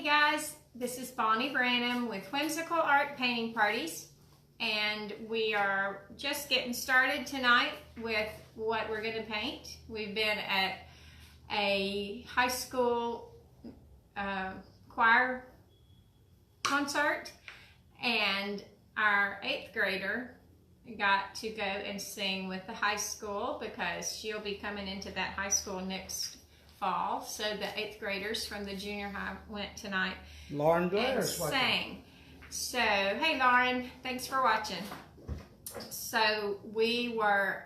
guys, this is Bonnie Branham with Whimsical Art Painting Parties, and we are just getting started tonight with what we're going to paint. We've been at a high school choir concert, and our 8th grader got to go and sing with the high school because she'll be coming into that high school next fall. So the 8th graders from the junior high went tonight Lauren and sang. So, hey Lauren, thanks for watching. So we were,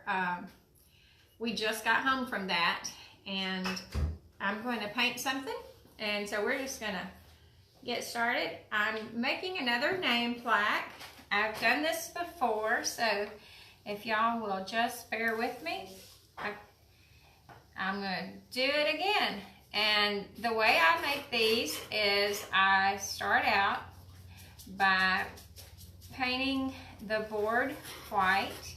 we just got home from that, and I'm going to paint something, and so we're just going to get started. I'm making another name plaque. I've done this before, so if y'all will just bear with me, I'm going to do it again. And the way I make these is I start out by painting the board white,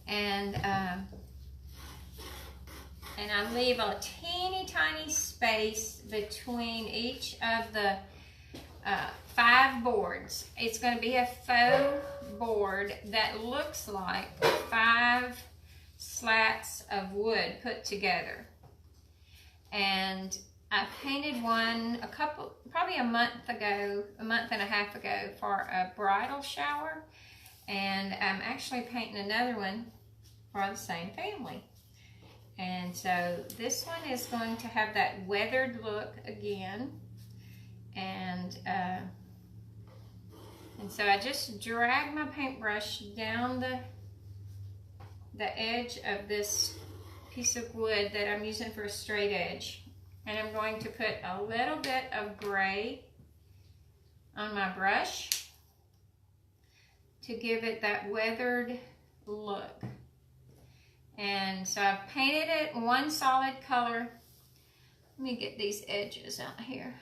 and I leave a teeny tiny space between each of the 5 boards. It's going to be a faux board that looks like 5 slats of wood put together. And I painted one probably a month and a half ago for a bridal shower, and I'm actually painting another one for the same family. And so this one is going to have that weathered look again, and so I just drag my paintbrush down the edge of this piece of wood that I'm using for a straight edge, and I'm going to put a little bit of gray on my brush to give it that weathered look. And so I've painted it one solid color. Let me get these edges out here.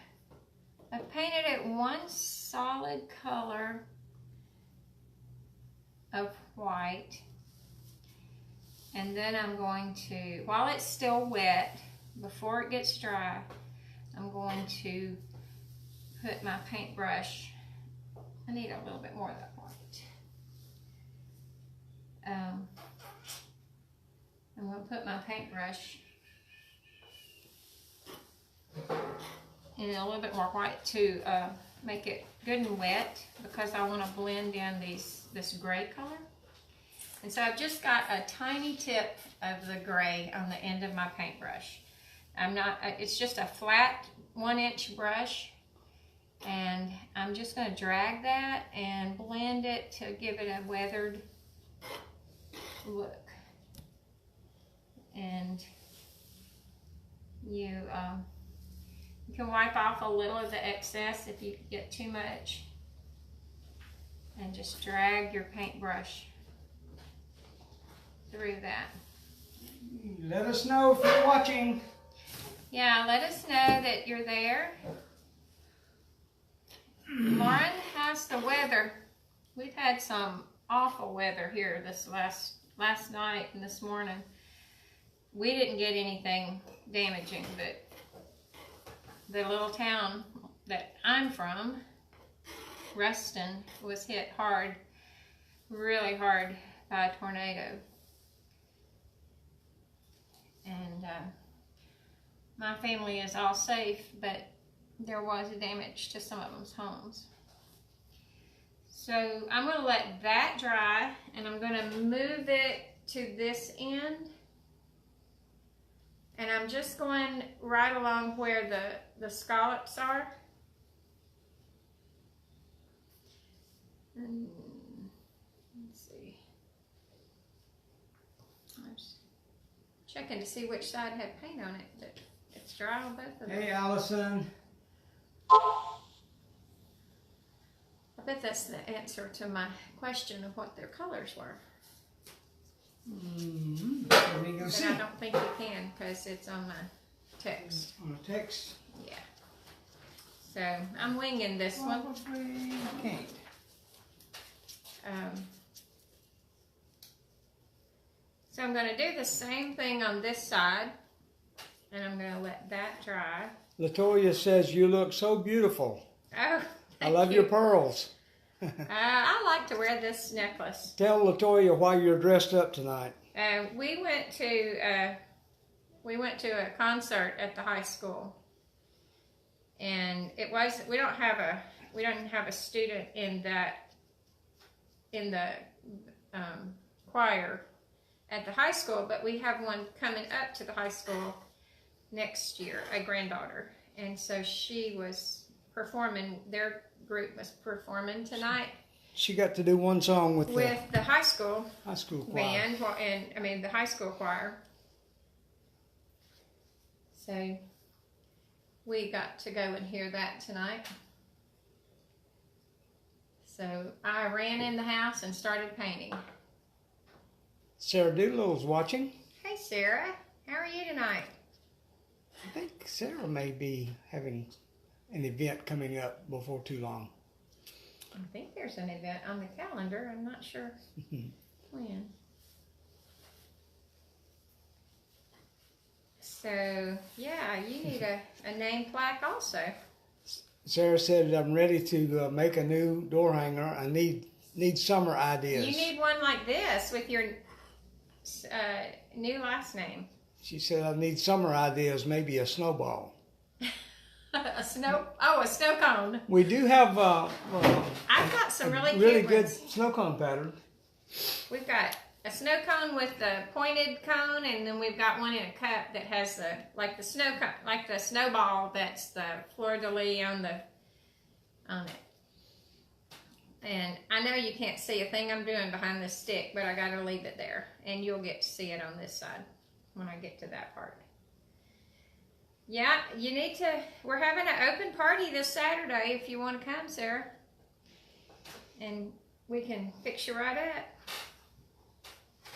I've painted it one solid color of white. And then I'm going to, while it's still wet, before it gets dry, I'm going to put my paintbrush. I need a little bit more of that white. I'm going to put my paintbrush in a little bit more white to make it good and wet, because I want to blend in this gray color. And so I've just got a tiny tip of the gray on the end of my paintbrush. It's just a flat 1-inch brush, and I'm just going to drag that and blend it to give it a weathered look. And you can wipe off a little of the excess if you get too much, and just drag your paintbrush through that. Let us know if you're watching. Yeah, let us know that you're there. Lauren, how's the weather? We've had some awful weather here this last night and this morning. We didn't get anything damaging, but the little town that I'm from, Ruston, was hit hard, really hard, by a tornado. And my family is all safe, but there was damage to some of them's homes. So I'm going to let that dry, and I'm going to move it to this end. And I'm just going right along where the scallops are. And let's see. I'm just checking to see which side had paint on it. That it's dry on both of them. Hey, Allison. I bet that's the answer to my question of what their colors were. Let me go see. But I don't think you can, because it's on my text. On the text? Yeah. So I'm winging this one. Probably can't. So I'm going to do the same thing on this side. And I'm going to let that dry. Latoya says you look so beautiful. Oh, I love your pearls. I like to wear this necklace. Tell Latoya why you're dressed up tonight. We went to a concert at the high school, and we don't have a student in the choir at the high school, but we have one coming up to the high school next year, a granddaughter, and so she was performing. Their group was performing tonight. She got to do one song with the high school choir band, and the high school choir. So we got to go and hear that tonight. So I ran in the house and started painting. Sarah Doolittle's watching. Hey Sarah, how are you tonight? I think Sarah may be having an event coming up before too long. I think there's an event on the calendar. I'm not sure when. So, yeah, you need a name plaque also. Sarah said, I'm ready to make a new door hanger. I need summer ideas. You need one like this with your new last name. She said, I need summer ideas, maybe a snowball. a snow cone. We do have I've got some really good ones. snow cone pattern. We've got a snow cone with the pointed cone, and then we've got one in a cup that has the snowball that's the fleur de lis on it. And I know you can't see a thing I'm doing behind this stick, but I got to leave it there, and you'll get to see it on this side when I get to that part. Yeah, we're having an open party this Saturday if you want to come, Sarah. And we can fix you right up.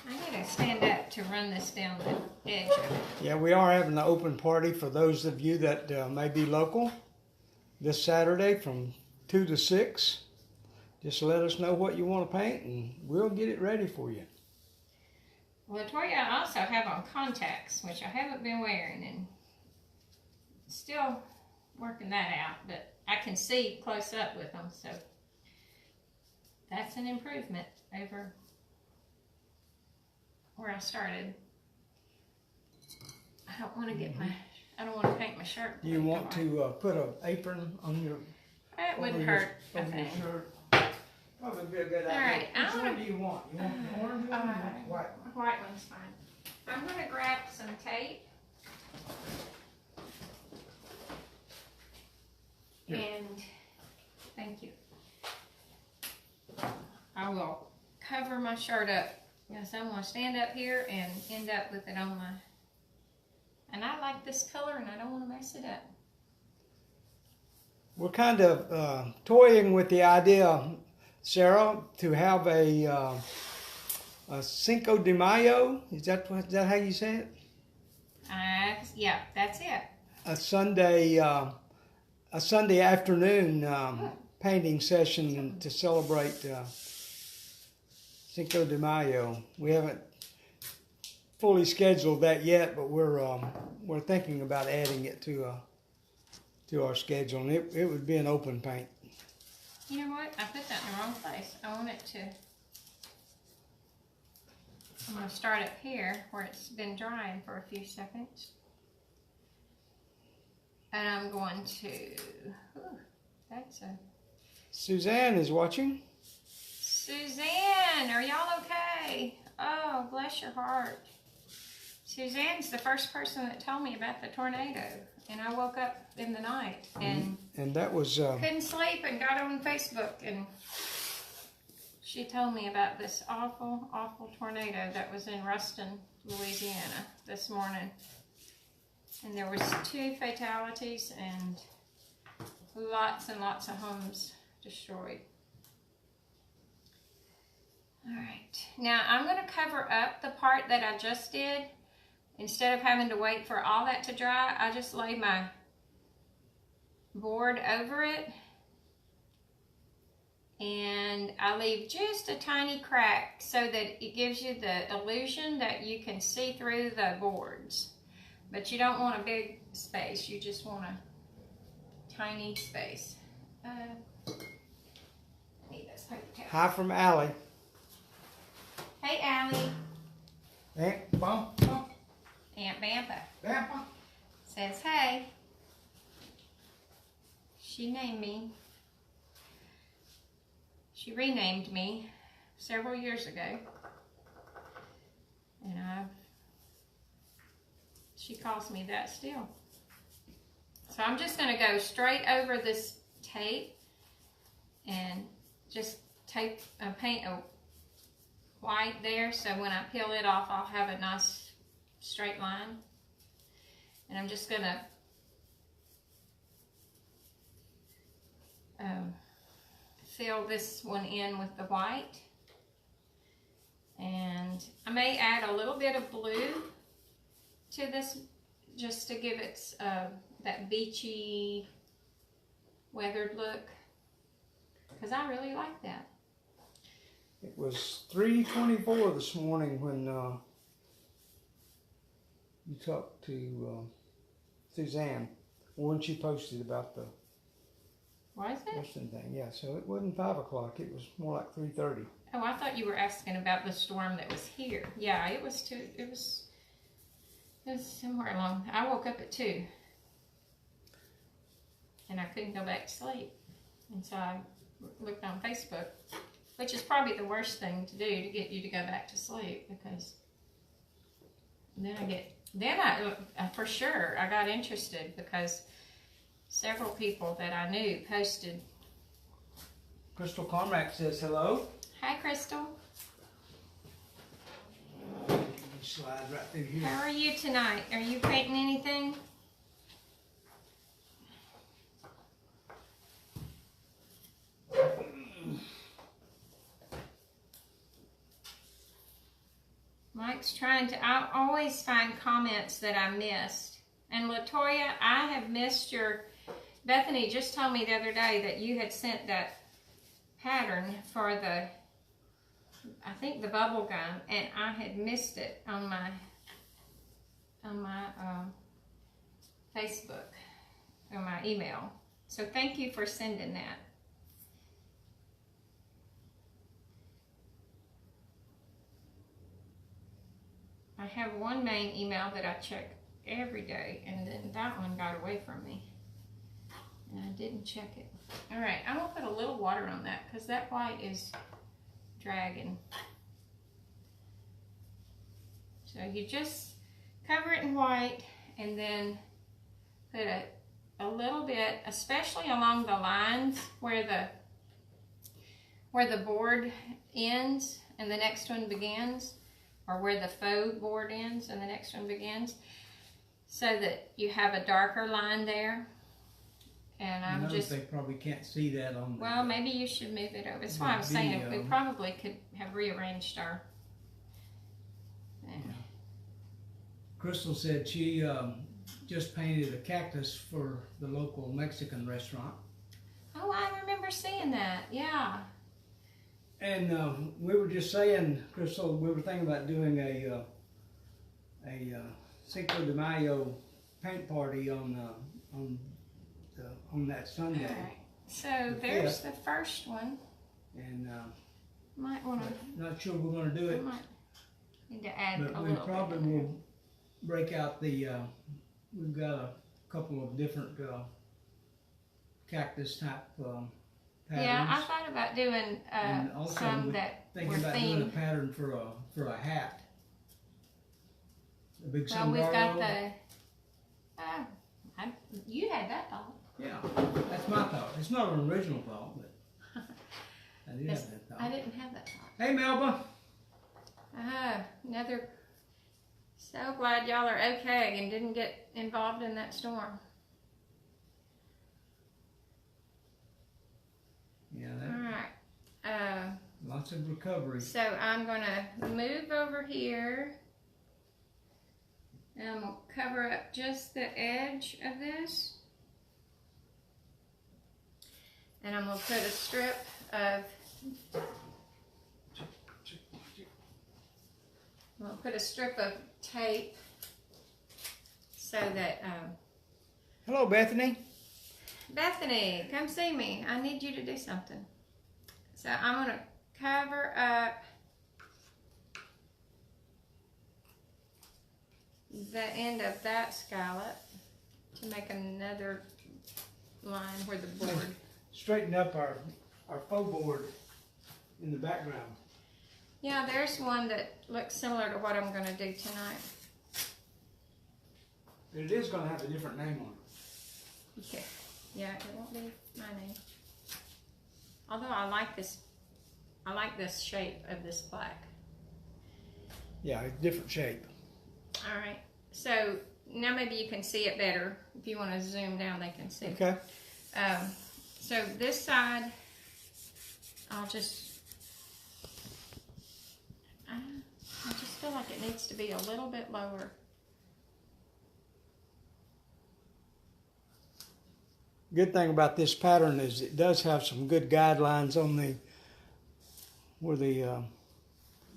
I need to stand up to run this down the edge of it. Yeah, we are having an open party for those of you that may be local this Saturday from 2 to 6. Just let us know what you want to paint and we'll get it ready for you. Latoya, I also have on contacts, which I haven't been wearing, and still working that out, but I can see close up with them, so that's an improvement over where I started. I don't want to paint my shirt. You want to put an apron on your... That wouldn't hurt, I think. Probably be a good idea. All right, which one do you want? You want the orange one or the white one? White one's fine. I'm going to grab some tape. Here. And thank you. I will cover my shirt up. Yes, I'm going to stand up here and end up with it on my... And I like this color and I don't want to mess it up. We're kind of toying with the idea, Sarah, to have a Cinco de Mayo. Is that how you say it? Yeah, that's it. A Sunday afternoon painting session to celebrate Cinco de Mayo. We haven't fully scheduled that yet, but we're thinking about adding it to our schedule, and it would be an open paint. You know what? I put that in the wrong place. I want it to... I'm going to start up here where it's been drying for a few seconds. And I'm going to... Ooh, that's a... Suzanne is watching. Suzanne, are y'all okay? Oh, bless your heart. Suzanne's the first person that told me about the tornado. And I woke up in the night and that was couldn't sleep and got on Facebook, and she told me about this awful, awful tornado that was in Ruston, Louisiana this morning. And there was 2 fatalities and lots and lots of homes destroyed. All right, now I'm going to cover up the part that I just did. Instead of having to wait for all that to dry, I just lay my board over it. And I leave just a tiny crack so that it gives you the illusion that you can see through the boards. But you don't want a big space. You just want a tiny space. I need this paper towel. Hi from Allie. Hey, Allie. Aunt Bumpa. Aunt Bampa Bampa. says, hey. She named me. She renamed me several years ago. And she calls me that still. So I'm just going to go straight over this tape and just paint a white there, so when I peel it off I'll have a nice straight line. And I'm just going to fill this one in with the white. And I may add a little bit of blue to this just to give it that beachy, weathered look, because I really like that. It was 3:24 this morning when you talked to Suzanne when she posted about the Was it? Western thing. Yeah, so it wasn't 5 o'clock. It was more like 3:30. Oh, I thought you were asking about the storm that was here. Yeah, it was too. It was somewhere along. I woke up at 2, and I couldn't go back to sleep, and so I looked on Facebook, which is probably the worst thing to do to get you to go back to sleep, because then I for sure I got interested because several people that I knew posted. Crystal Conrack says hello. Hi, Crystal. Slide right through here. How are you tonight? Are you painting anything? Mike's trying to, I always find comments that I missed. And Latoya, I have missed your, Bethany just told me the other day that you had sent that pattern for the, I think the bubble gum, and I had missed it on my Facebook or my email. So thank you for sending that. I have one main email that I check every day, and then that one got away from me, and I didn't check it. All right, I'm gonna put a little water on that because that white is dragging. So you just cover it in white and then put a little bit, especially along the lines where the board ends and the next one begins, or where the faux board ends and the next one begins, so that you have a darker line there. And I'm they probably can't see that on the, well, maybe you should move it over. That's why I was saying we probably could have rearranged our. Yeah. Crystal said she just painted a cactus for the local Mexican restaurant. Oh, I remember seeing that. Yeah. And we were just saying, Crystal, we were thinking about doing a Cinco de Mayo paint party on that Sunday. All right. So there's the first one. And might want to. not sure we're going to do it. Might need to add But a we little probably bit. will break out the. We've got a couple of different cactus type patterns. Yeah, I thought about doing and also some that were thinking about doing a themed. pattern for a hat. A big Well, sombrero. we've got the. You had that thought. Yeah, that's my thought. It's not an original thought, but I did have that thought. I didn't have that thought. Hey, Melba. Another. So glad y'all are okay and didn't get involved in that storm. Yeah, All right. lots of recovery. So I'm gonna move over here. And I'm gonna cover up just the edge of this. And I'm gonna put a strip of. I'm gonna put a strip of tape so that, Hello, Bethany. Bethany, come see me. I need you to do something. So I'm going to cover up the end of that scallop to make another line where the board. Straighten up our faux board in the background. Yeah, there's one that looks similar to what I'm going to do tonight. It is going to have a different name on it. Okay. Yeah, it won't be my name. Although I like this shape of this plaque. Yeah, it's different shape. All right. So now maybe you can see it better. If you want to zoom down, they can see. Okay. So this side, I'll just. I just feel like it needs to be a little bit lower. Good thing about this pattern is it does have some good guidelines on where the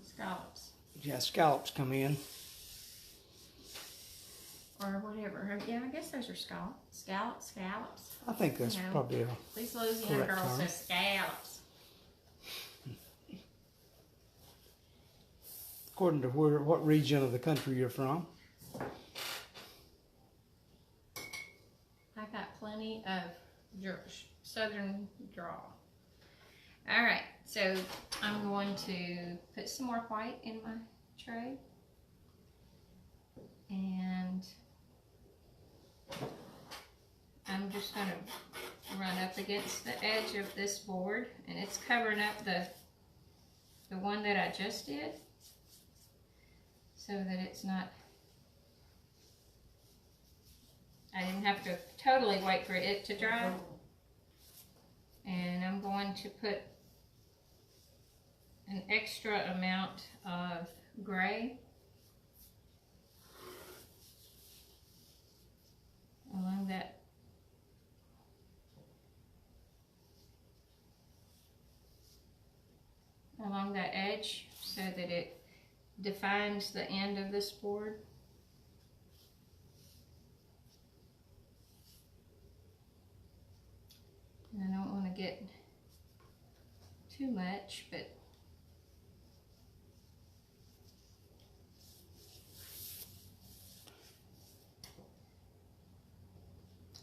Scallops. scallops come in. Or whatever. Yeah, I guess those are scallops. I think that's probably a These Louisiana correct girls term. say scallops. According to what region of the country you're from. I've got plenty of southern drawl. All right, so I'm going to put some more white in my tray. And I'm just going to run up against the edge of this board, and it's covering up the one that I just did, so that it's not, I didn't have to totally wait for it to dry. And I'm going to put an extra amount of gray along that edge so that it defines the end of this board. And I don't want to get too much, but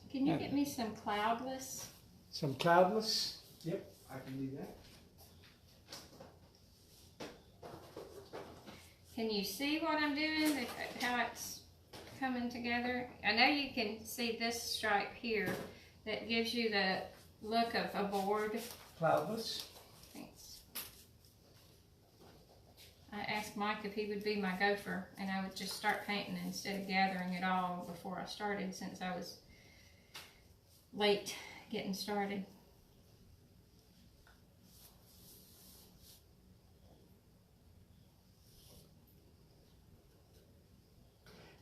can you get me some cloudless? Some cloudless? Yep, I can do that. Can you see what I'm doing? How it's coming together? I know you can see this stripe here that gives you the look of a board. Cloudless? Thanks. I asked Mike if he would be my gopher, and I would just start painting instead of gathering it all before I started, since I was late getting started.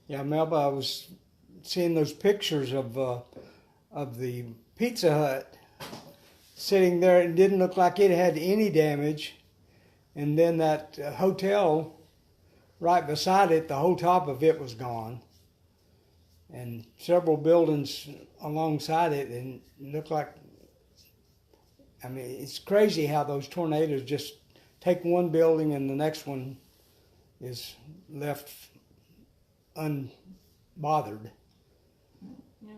Yeah, Melba, I was seeing those pictures of the Pizza Hut sitting there. It didn't look like it had any damage. And then that hotel right beside it, the whole top of it was gone. And several buildings alongside it, and it looked like, I mean, it's crazy how those tornadoes just take one building and the next one is left unbothered. Yeah.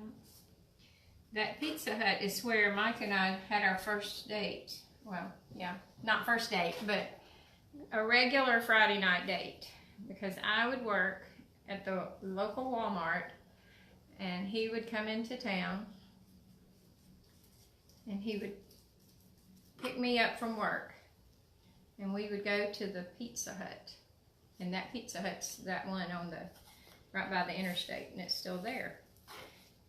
That Pizza Hut is where Mike and I had our first date. Well, yeah, not first date, but a regular Friday night date, because I would work at the local Walmart and he would come into town and he would pick me up from work and we would go to the Pizza Hut. And that Pizza Hut's that one on the right by the interstate, and it's still there.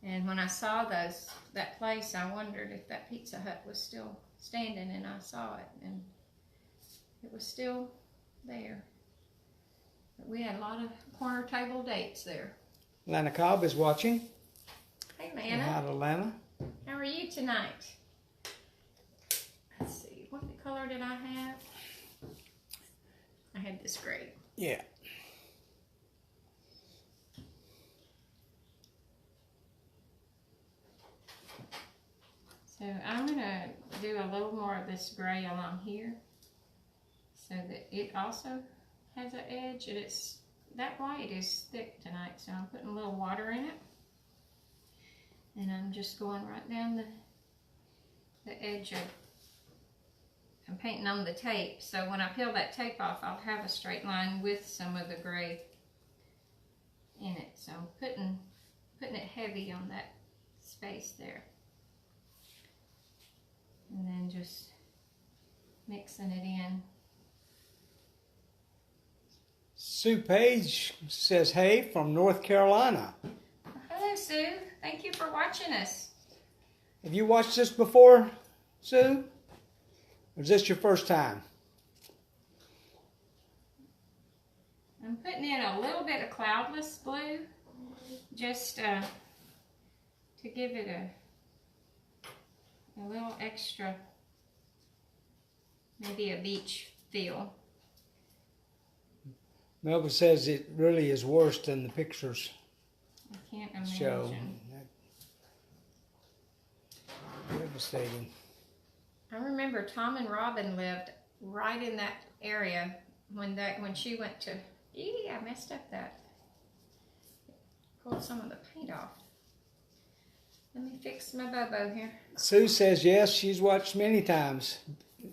And when I saw that place, I wondered if that Pizza Hut was still standing, and I saw it, and it was still there. But we had a lot of corner table dates there. Lana Cobb is watching. Hey, Lana. Hi to Lana. How are you tonight? Let's see, what color did I have? I had this gray. Yeah. So I'm gonna do a little more of this gray along here so that it also has an edge, and that white is thick tonight, so I'm putting a little water in it. And I'm just going right down the edge of, I'm painting on the tape, so when I peel that tape off, I'll have a straight line with some of the gray in it. So I'm putting it heavy on that space there. And then just mixing it in. Sue Page says, hey, from North Carolina. Hello, Sue. Thank you for watching us. Have you watched this before, Sue? Or is this your first time? I'm putting in a little bit of cloudless blue just to give it a little extra, maybe a beach feel. Melba says it really is worse than the pictures I can't imagine. show. Devastating. I remember Tom and Robin lived right in that area when she went to. I messed up that. Pulled some of the paint off. Let me fix my bobo here. Sue says yes, she's watched many times.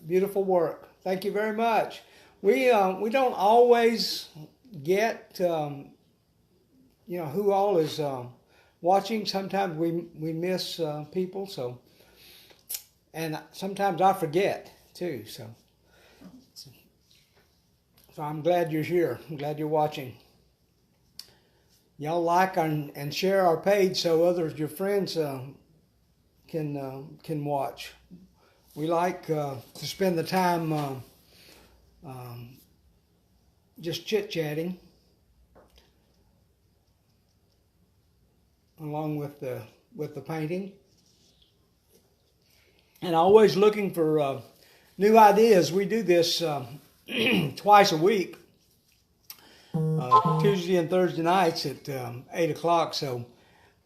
Beautiful work. Thank you very much. We don't always get who all is watching. Sometimes we miss people, so. And sometimes I forget, too, so I'm glad you're here. I'm glad you're watching. Y'all like and share our page so others, your friends, can watch. We like to spend the time just chit-chatting along with the painting. And always looking for new ideas. We do this twice a week, Tuesday and Thursday nights at 8 o'clock. So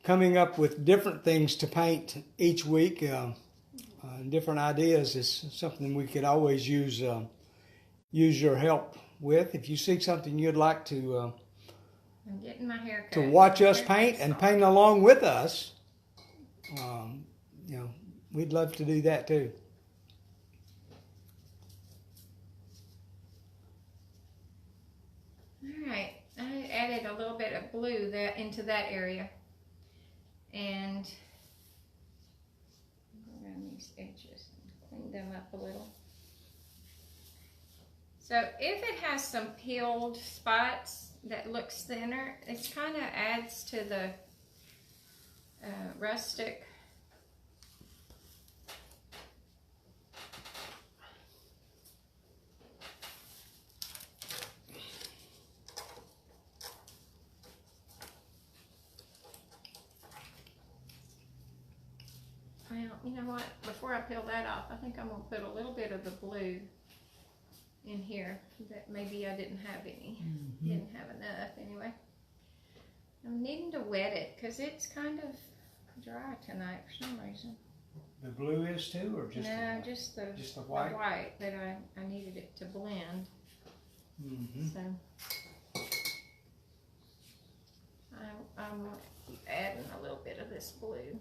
coming up with different things to paint each week, different ideas is something we could always use your help with. If you see something you'd like to I'm getting my hair cut. To watch us paint and paint along with us, we'd love to do that too. All right, I added a little bit of blue into that area, and go around these edges and clean them up a little. So if it has some peeled spots that looks thinner, it kind of adds to the rustic. Well, you know what? Before I peel that off, I think I'm going to put a little bit of the blue in here that maybe I didn't have any. Didn't have enough anyway. I'm needing to wet it because it's kind of dry tonight for some reason. The blue is too, or just no, just the white? The white that I needed it to blend. So I'm adding a little bit of this blue.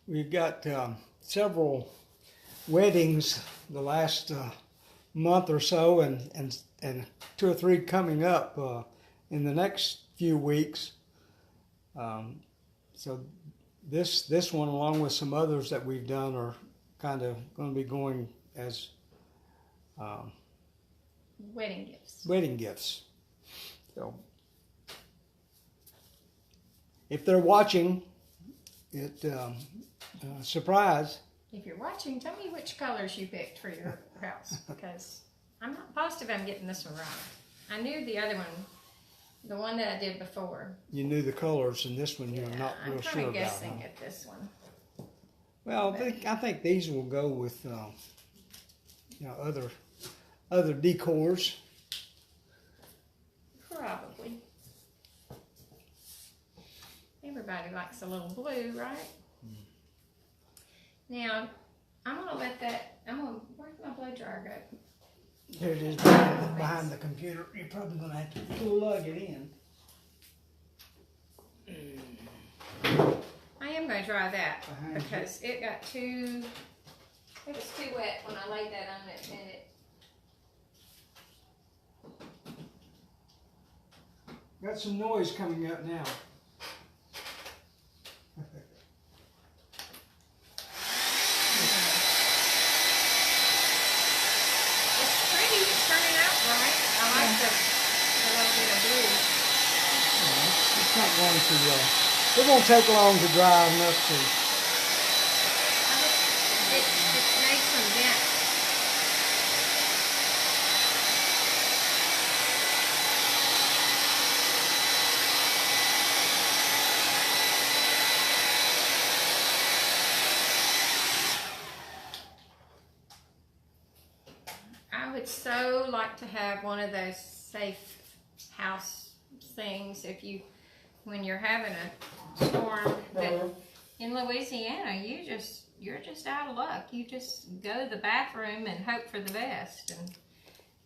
We've got several weddings the last month or so, and 2 or 3 coming up in the next few weeks. So this one, along with some others that we've done, are kind of going to be going as wedding gifts. Wedding gifts. So if they're watching, surprise. If you're watching, tell me which colors you picked for your house, because I'm not positive I'm getting this one right. I knew the other one, the one that I did before. You knew the colors, and this one you're not real sure about. I'm kind of guessing at this one. Well, I think these will go with you know, other decors. Probably. Everybody likes a little blue, right? Now, I'm gonna let that. Where's my blow dryer go? Here it is behind the computer. You're probably gonna have to plug it in. I am gonna dry that Behind because it got too. It was too wet when I laid that on it, and it. Got some noise coming up now. It's pretty. It's turning out right. I like the little bit of blue. It's not going to. It won't take long to dry enough to. It made some dents. I would so like to have one of those safe house things when you're having a storm that in Louisiana, you're just out of luck. You just go to the bathroom and hope for the best, and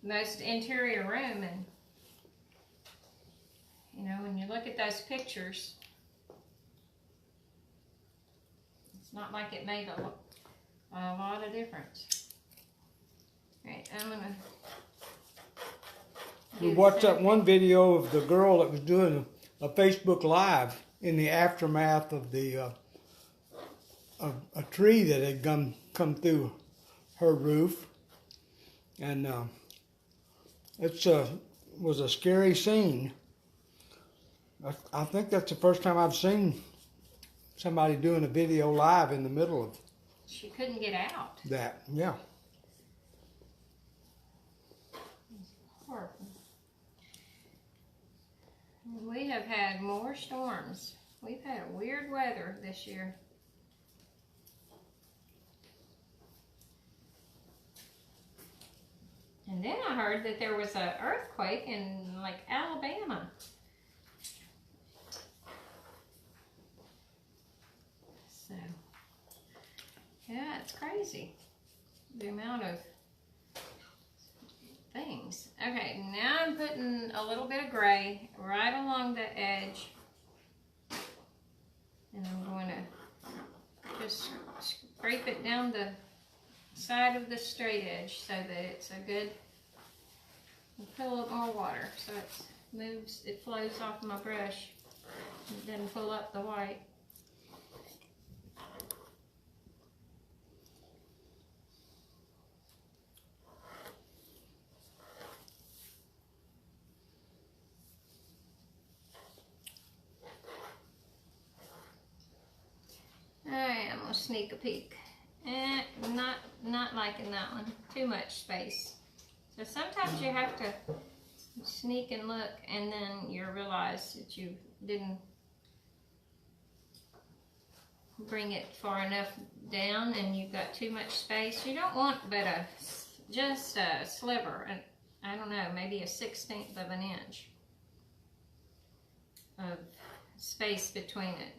most interior room, and you know, when you look at those pictures, it's not like it made a lot of difference. All right, I'm gonna. We watched that one video of the girl that was doing a Facebook Live in the aftermath of the a tree that had come through her roof, and it was a scary scene. I think that's the first time I've seen somebody doing a video live in the middle of. She couldn't get out. That, yeah. Horrible. We have had more storms. We've had weird weather this year. And then I heard that there was an earthquake in like Alabama. So, yeah, it's crazy. The amount of things. Okay, now I'm putting a little bit of gray right along the edge. And I'm going to just scrape it down the side of the straight edge so that it's a good, put a little more water so it flows off my brush. It doesn't pull up the white. Alright, I'm gonna sneak a peek. Not liking that one. Too much space. So sometimes you have to sneak and look, and then you realize that you didn't bring it far enough down and you've got too much space. You don't want but just a sliver, I don't know, maybe a 1/16 of an inch of space between it.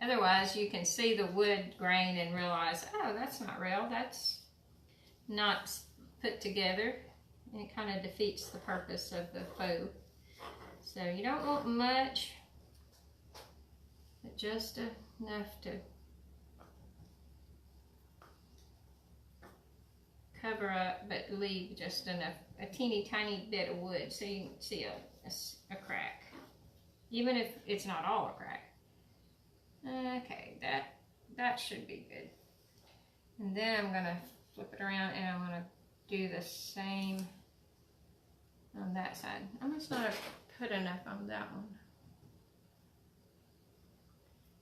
Otherwise, you can see the wood grain and realize, oh, that's not real. That's not put together. And it kind of defeats the purpose of the faux. So you don't want much, but just enough to cover up, but leave just enough, a teeny tiny bit of wood so you can see a crack. Even if it's not all a crack. Okay, that should be good. And then I'm gonna flip it around and I'm gonna do the same on that side. I must not have put enough on that one.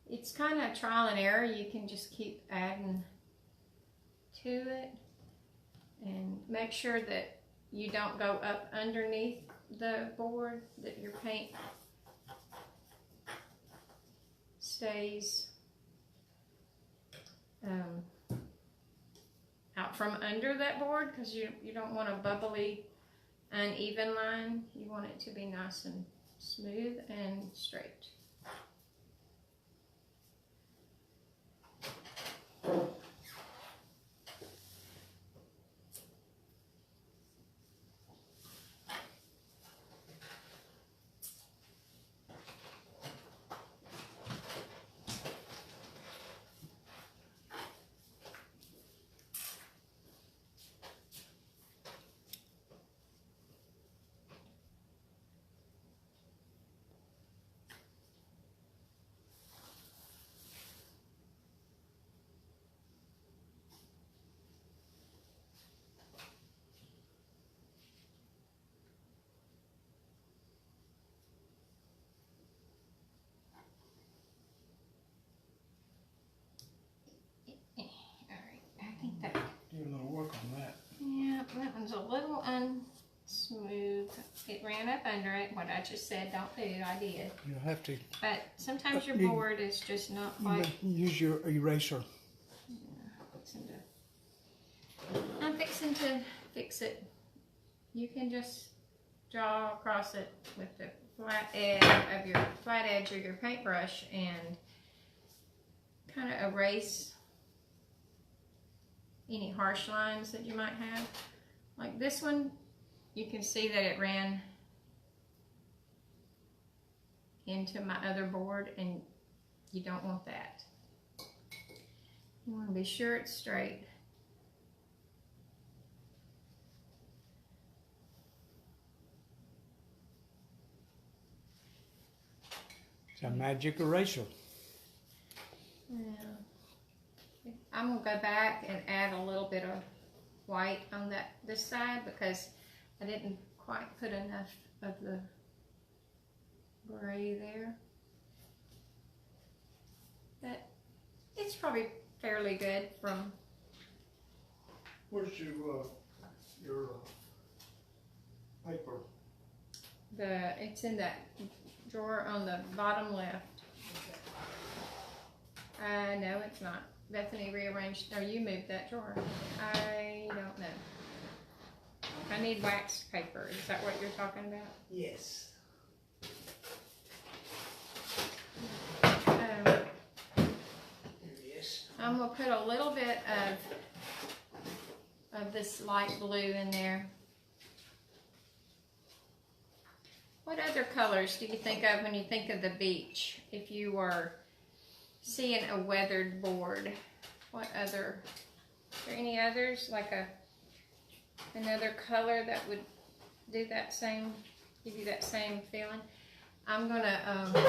It's kind of trial and error. You can just keep adding to it and make sure that you don't go up underneath the board, that your paint stays out from under that board, because you don't want a bubbly, uneven line. You want it to be nice and smooth and straight. Do a little work on that. Yeah, that one's a little unsmooth. It ran up under it. What I just said, don't do, I did. You'll have to. But sometimes your board is just not quite. Use your eraser. I'm fixing to fix it. You can just draw across it with the flat edge of your paintbrush and kind of erase any harsh lines that you might have. Like this one, you can see that it ran into my other board, and you don't want that. You want to be sure it's straight. It's a magic eraser. Yeah. I'm gonna go back and add a little bit of white on this side, because I didn't quite put enough of the gray there. But it's probably fairly good from. Where's your paper? It's in that drawer on the bottom left. No, it's not. Bethany rearranged, or you moved that drawer. I don't know. I need waxed paper. Is that what you're talking about? Yes. Yes. I'm gonna put a little bit of this light blue in there. What other colors do you think of when you think of the beach? If you were seeing a weathered board, what other? Are there any others, like another color that would do that same, give you that same feeling? I'm gonna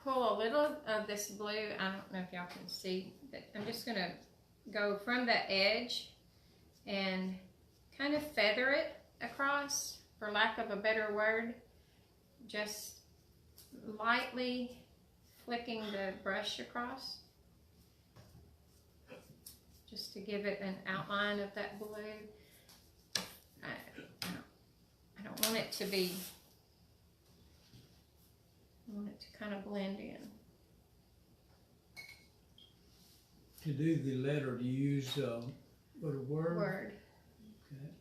pull a little of this blue. I don't know if y'all can see, but I'm just gonna go from the edge and kind of feather it across, for lack of a better word. Just lightly flicking the brush across, just to give it an outline of that blue. I don't want it to be, I want it to kind of blend in. To do the letter, do you use what, a word? Word. Okay.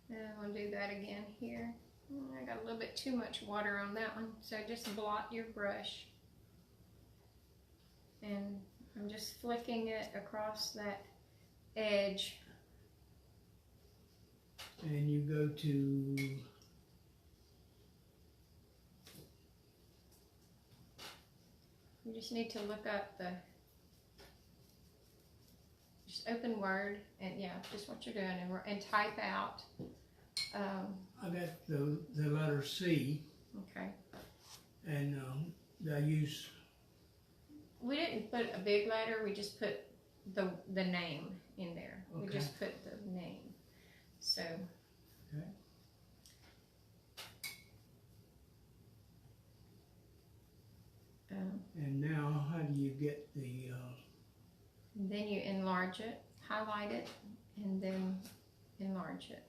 And I'm going to do that again here. I got a little bit too much water on that one, so just blot your brush. And I'm just flicking it across that edge. And you go to You just need to look up just open Word, and yeah, just what you're doing, and type out. I got the letter C, Okay. and I use. We didn't put a big letter. We just put the name in there. Okay. We just put the name. So. Okay. And now, how do you get the? Then you enlarge it, highlight it, and then enlarge it.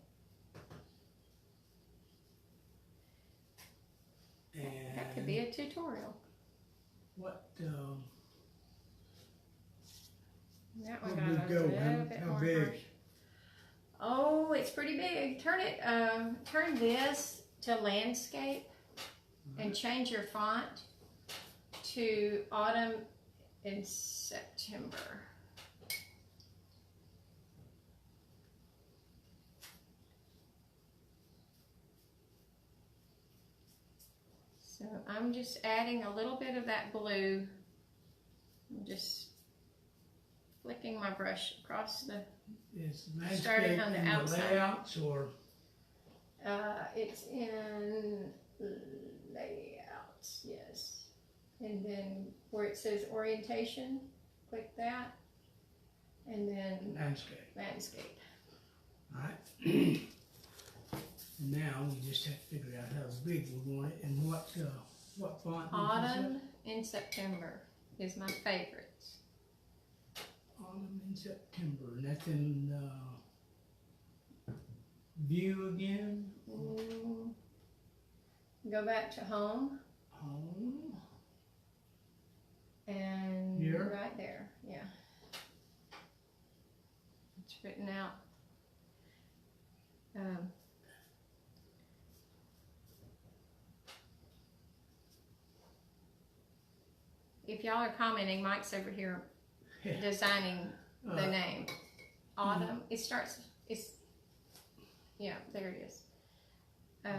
And That could be a tutorial. what, That one where got we a go? little bit How more big? harsh. Oh, it's pretty big. Turn it, turn this to landscape and change your font to autumn in September. So I'm just adding a little bit of that blue. I'm just flicking my brush across the, Is starting landscape on the in the outside. layouts or? It's in layouts, yes. And then where it says orientation, click that. And then Landscape. landscape. Alright. Now we just have to figure out how big we want it and what font. Autumn in September is my favorites. Autumn in September, and that's in view again. Go back to home. Home. And Here? right there, yeah. It's written out. If y'all are commenting, Mike's over here designing the name. Autumn, it starts, yeah, there it is. No,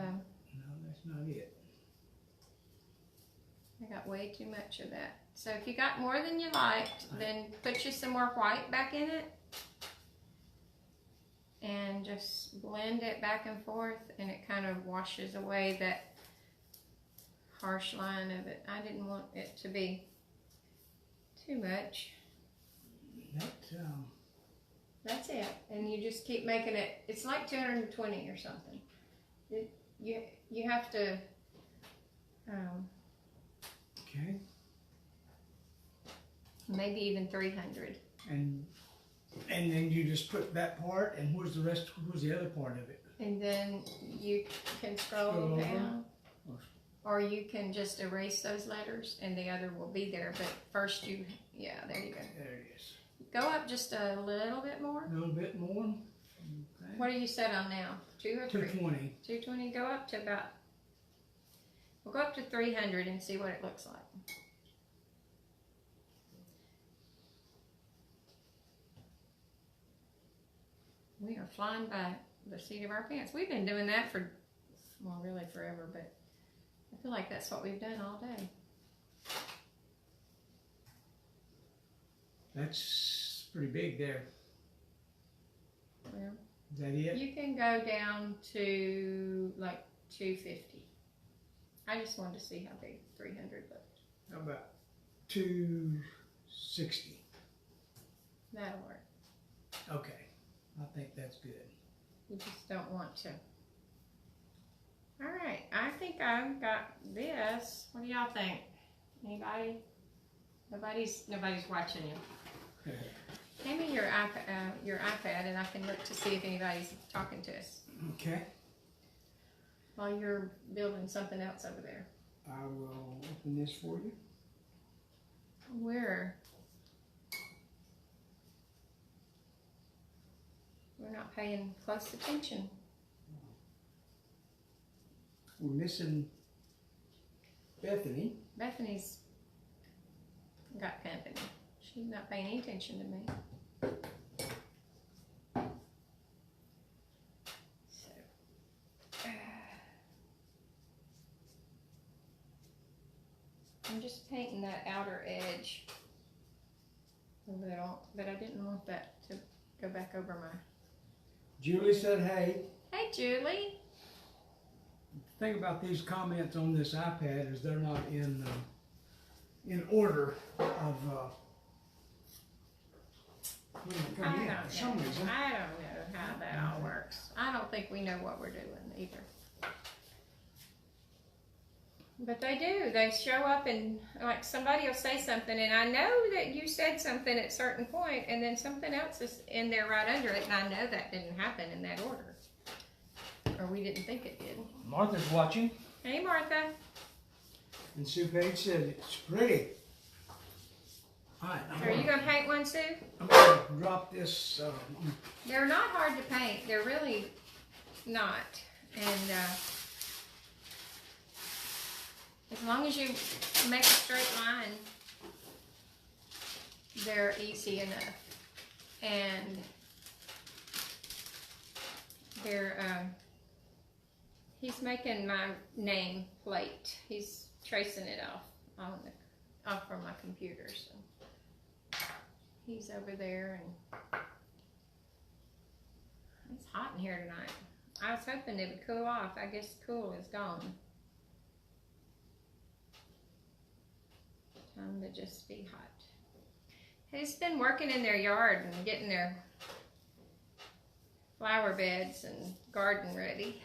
that's not it. I got way too much of that. So if you got more than you liked, then put you some more white back in it. And just blend it back and forth, and it kind of washes away that harsh line of it. I didn't want it to be too much. That's it. And you just keep making it, it's like 220 or something. You have to, Okay. maybe even 300. And then you just put that part, and where's the other part of it? And then you can scroll Scroll over. down. Or you can just erase those letters and the other will be there. But first yeah, there you go. There it is. Go up just a little bit more. A little bit more. Okay. What are you set on now? 2 or 3? 220. 220. Go up to about, we'll go up to 300 and see what it looks like. We are flying by the seat of our pants. We've been doing that for, well, really forever, but I feel like that's what we've done all day. That's pretty big there. Well, Is that it? you can go down to like 250. I just wanted to see how big 300 looked. How about 260? That'll work. Okay. I think that's good. You just don't want to. All right, I think I've got this. What do y'all think? Anybody? Nobody's watching you. Hand me your iPad, and I can look to see if anybody's talking to us. Okay. While you're building something else over there. I will open this for you. We're not paying close attention. We're missing Bethany. Bethany's got company. She's not paying any attention to me. So, I'm just painting that outer edge a little, but I didn't want that to go back over my... Julie said, hey. Hey, Julie. The thing about these comments on this iPad is they're not in order of when they come in for some reason. I don't know how that all works. I don't think we know what we're doing either. But they do. They show up and like somebody will say something and I know that you said something at a certain point and then something else is in there right under it and I know that didn't happen in that order. Or we didn't think it did. Martha's watching. Hey, Martha. And Sue Page said, it's pretty. Alright, So are you gonna paint one, Sue? I'm gonna drop this. They're not hard to paint. They're really not. And as long as you make a straight line, they're easy enough. And they're, he's making my name plate. He's tracing it off from my computer. So he's over there, and it's hot in here tonight. I was hoping it would cool off. I guess cool is gone. Time to just be hot. He's been working in their yard and getting their flower beds and garden ready.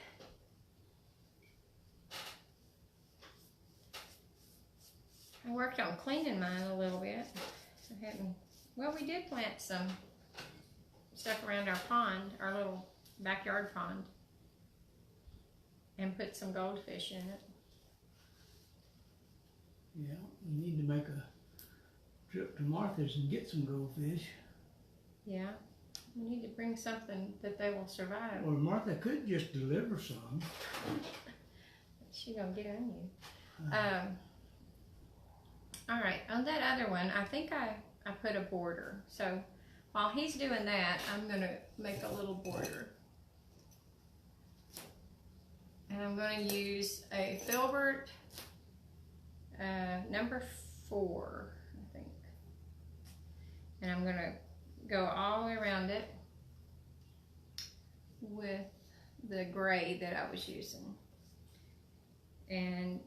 I worked on cleaning mine a little bit. I hadn't, well, we did plant some stuff around our pond, our little backyard pond, and put some goldfish in it. Yeah, we need to make a trip to Martha's and get some goldfish. Yeah, we need to bring something that they will survive. Or Martha could just deliver some. She gonna get on you. All right, on that other one, I think I put a border. So while he's doing that, I'm gonna make a little border. And I'm gonna use a filbert number 4, I think. And I'm gonna go all the way around it with the gray that I was using. And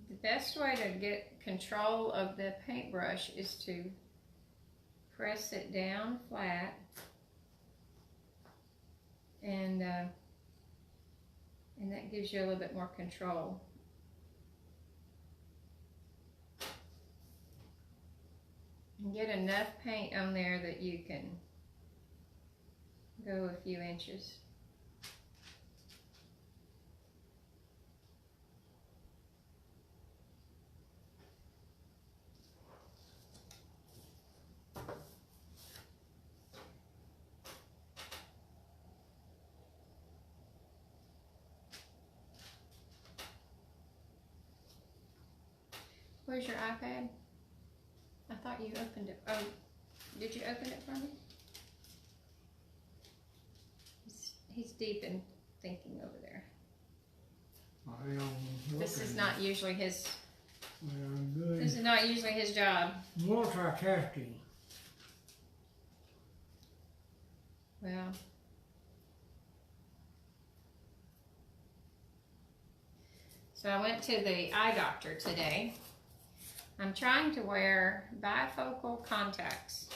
the best way to get control of the paintbrush is to press it down flat, and that gives you a little bit more control. And get enough paint on there that you can go a few inches. Where's your iPad? I thought you opened it. Oh, did you open it for me? He's deep in thinking over there. This is not usually his. This is not usually his job. Multitasking. Well. So I went to the eye doctor today. I'm trying to wear bifocal contacts,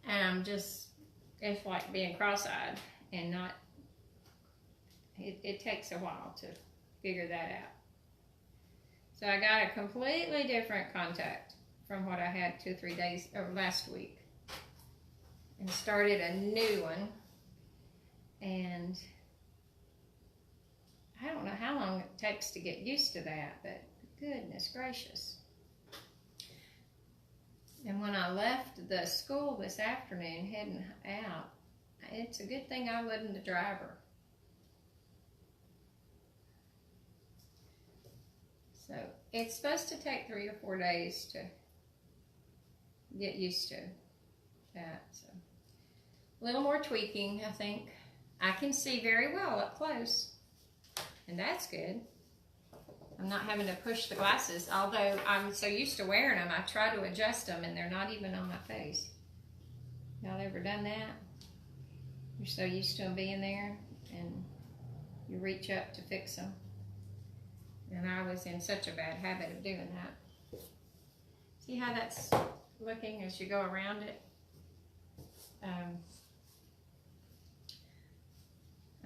and I'm just, it's like being cross-eyed and not, it takes a while to figure that out. So I got a completely different contact from what I had 2 or 3 days, or last week, and started a new one, and I don't know how long it takes to get used to that, but goodness gracious. And when I left the school this afternoon heading out, it's a good thing I wasn't the driver. So it's supposed to take 3 or 4 days to get used to that. So a little more tweaking, I think. I can see very well up close, and that's good. I'm not having to push the glasses, although I'm so used to wearing them, I try to adjust them and they're not even on my face. Y'all ever done that? You're so used to them being there and you reach up to fix them. And I was in such a bad habit of doing that. See how that's looking as you go around it? I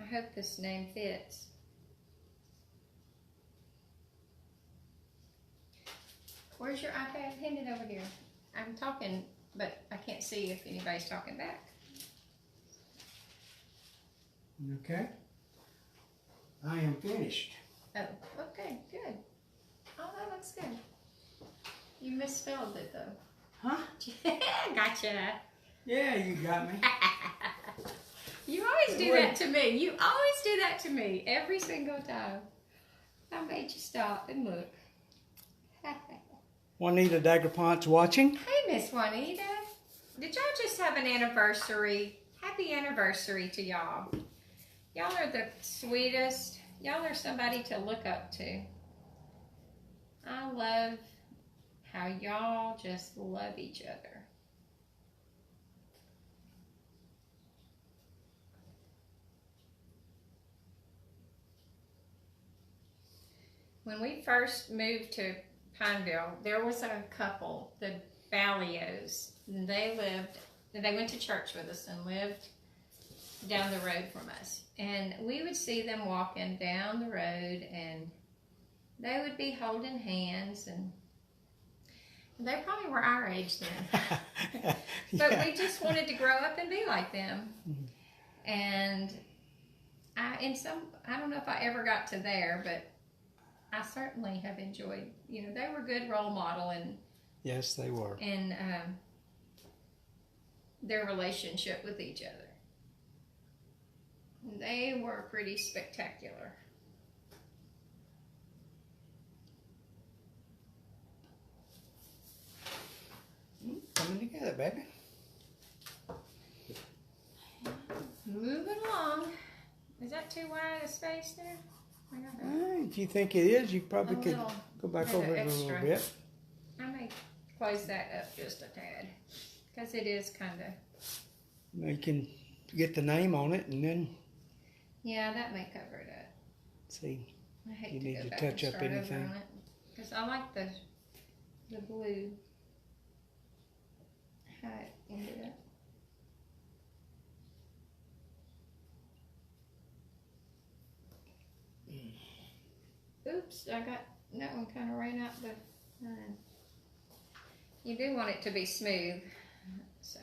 hope this name fits. Where's your iPad? Hand it over here. I'm talking, but I can't see if anybody's talking back. Okay. I am finished. Oh, okay, good. looks good. You misspelled it though. Huh? Gotcha. Yeah, you got me. You always do that to me. You always do that to me every single time. I made you stop and look. Juanita Daggerpont's watching. Hey, Miss Juanita. Did y'all just have an anniversary? Happy anniversary to y'all. Y'all are the sweetest. Y'all are somebody to look up to. I love how y'all just love each other. When we first moved to Pineville, there was a couple, the Ballios, and they went to church with us and lived down the road from us. And we would see them walking down the road, and they would be holding hands, and they probably were our age then. But we just wanted to grow up and be like them. And I don't know if I ever got to there, but I certainly have enjoyed, they were a good role model and yes, they were. And their relationship with each other. They were pretty spectacular. Coming together, baby. Moving along. Is that too wide a space there? If you think it is, you probably could go back over it a little bit. I may close that up just a tad, because it is kind of... You can get the name on it and then... Yeah, that may cover it up. See, I hate you to need go to back touch and up start over anything. on it, because I like the blue, how it ended up. Oops, I got that one kind of ran out the line. You do want it to be smooth, so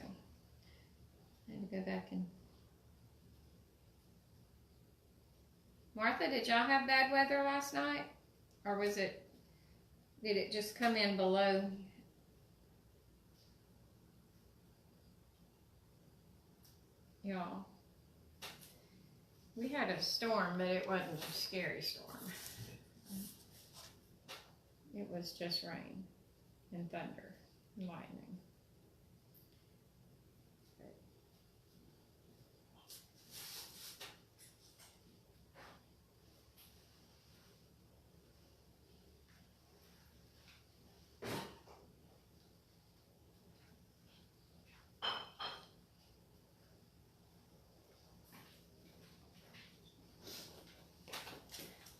I had to go back and... Martha, did y'all have bad weather last night? Or did it just come in below? Y'all. We had a storm, but it wasn't a scary storm. It was just rain and thunder and lightning.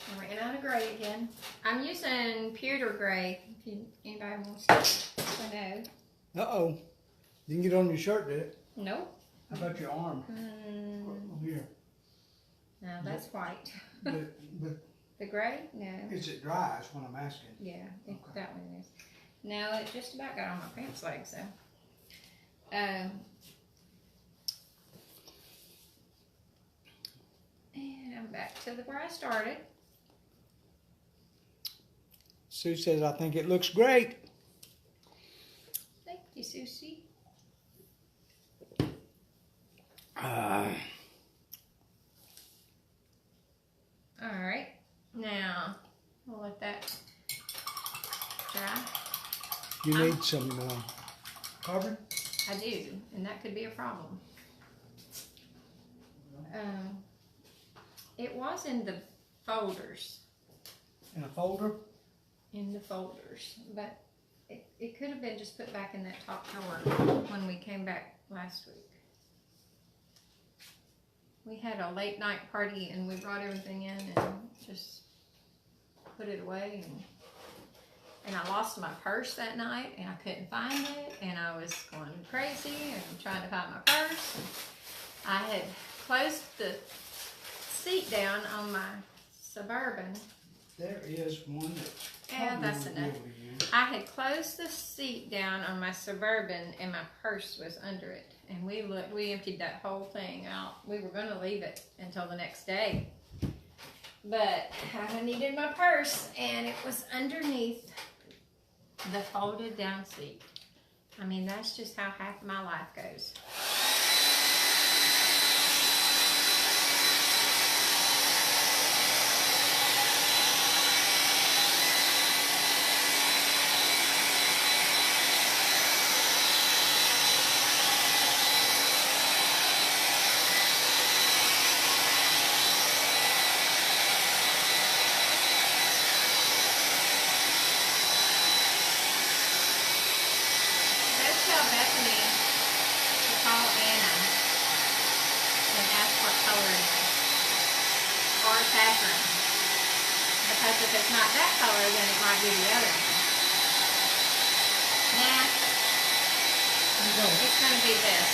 I ran out of gray again. I'm using pewter gray, if anybody wants to know. Uh-oh. Didn't get on your shirt, did it? Nope. How about your arm? Here. No, that's white. But The gray? No. is it dry is what I'm asking. Yeah, Okay. that one is. No, it just about got on my pants leg, so. And I'm back to where I started. Sue says, I think it looks great. Thank you, Susie. All right, now we'll let that dry. You need some carbon? I do, and that could be a problem. It was in the folders. In a folder? In the folders, but it could have been just put back in that top drawer when we came back last week. We had a late night party and we brought everything in and just put it away, and I lost my purse that night and I couldn't find it, and I was going crazy and trying to find my purse. I had closed the seat down on my Suburban. There is one that... Yeah, that's enough. I had closed the seat down on my Suburban and my purse was under it. And we emptied that whole thing out. We were going to leave it until the next day. But I needed my purse and it was underneath The folded down seat. I mean, that's just how half of my life goes. Because if it's not that color, then it might be the other one. Nah, it's going to be this.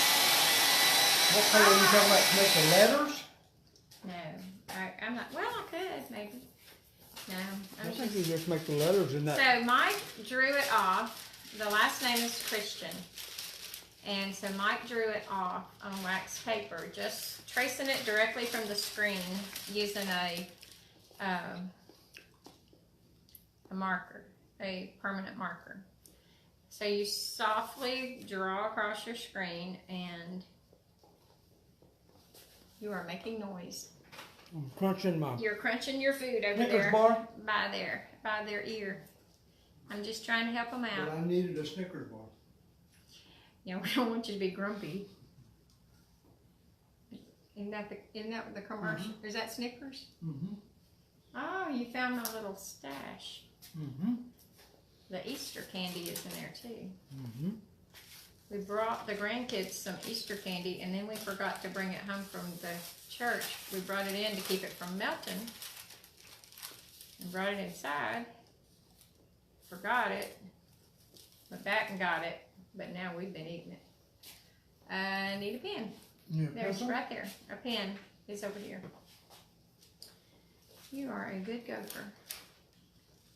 What color are you talking about to make the letters? No, I'm not. Well, I could maybe. No, I think you just make the letters in that. So Mike drew it off. The last name is Christian. And so Mike drew it off on wax paper, just tracing it directly from the screen using a marker, a permanent marker. So you softly draw across your screen and you are making noise. I'm crunching my... You're crunching your food over Snickers there. bar? By their ear. I'm just trying to help them out. But I needed a Snickers bar. Yeah, we don't want you to be grumpy. Isn't that the commercial? Mm-hmm. Is that Snickers? Mm-hmm. Oh, you found my little stash. Mm-hmm. The Easter candy is in there too. Mm-hmm. We brought the grandkids some Easter candy and then we forgot to bring it home from the church. We brought it in to keep it from melting and brought it inside. Forgot it. Went back and got it, but now we've been eating it. I need a pen. Yeah, There's right there. A pen is over here. You are a good gopher.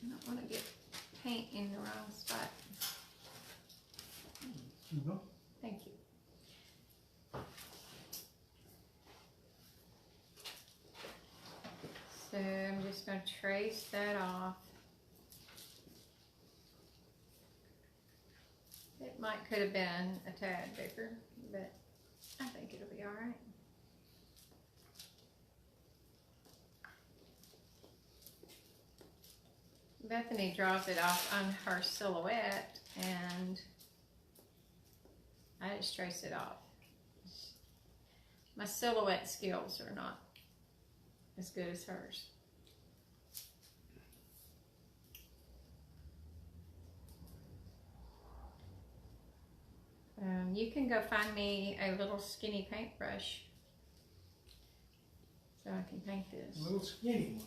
I don't want to get paint in the wrong spot. Mm-hmm. Thank you. So I'm just going to trace that off. It could have been a tad bigger, but I think it'll be all right. Bethany draws it off on her silhouette and I just trace it off. My silhouette skills are not as good as hers. You can go find me a little skinny paintbrush so I can paint this. A little skinny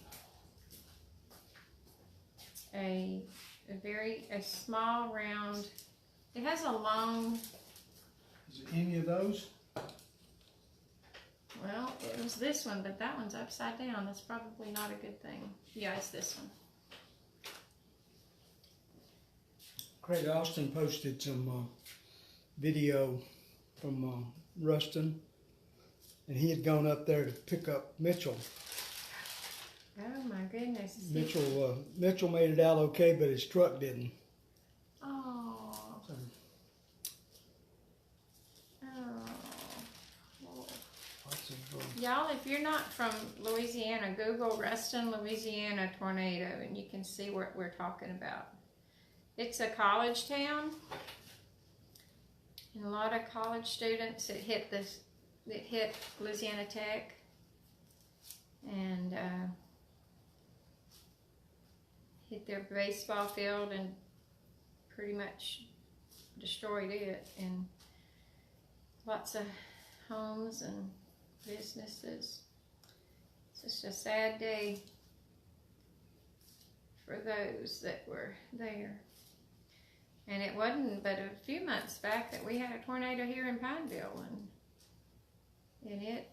one. A small round. It has a long. Is it any of those? Well, it was this one, but that one's upside down. That's probably not a good thing. Yeah, it's this one. Craig Austin posted some video from Ruston, and he had gone up there to pick up Mitchell. Oh my goodness. Mitchell made it out okay, but his truck didn't. Oh. So, lots of, y'all, if you're not from Louisiana, Google Ruston, Louisiana tornado, and you can see what we're talking about. It's a college town, and a lot of college students that hit Louisiana Tech, and hit their baseball field and pretty much destroyed it, and lots of homes and businesses. It's just a sad day for those that were there. And it wasn't but a few months back that we had a tornado here in Pineville, and it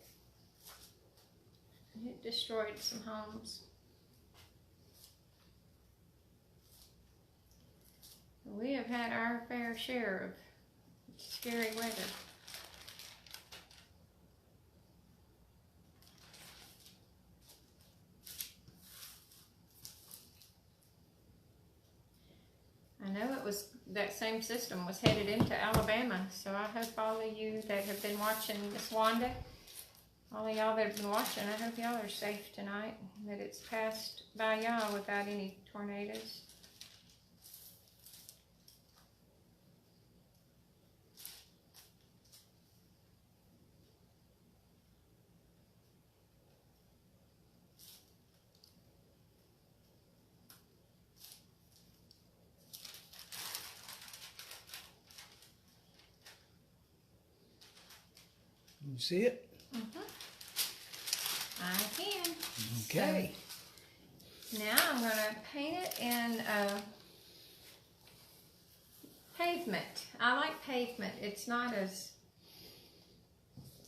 destroyed some homes. We have had our fair share of scary weather. I know it was that same system was headed into Alabama. So I hope all of you that have been watching, Miss Wanda, all of y'all that have been watching, I hope y'all are safe tonight, that it's passed by y'all without any tornadoes. You see it? I can. Okay. So, now I'm going to paint it in pavement. I like pavement. It's not as,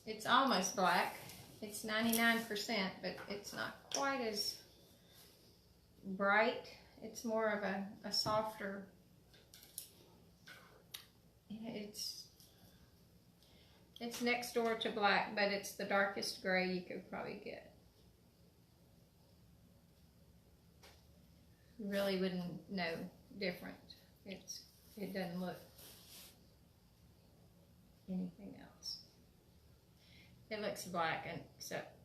it's almost black. It's 99%, but it's not quite as bright. It's more of a softer, it's next door to black, but it's the darkest gray you could probably get. You really wouldn't know different. It doesn't look anything else. It looks black, and except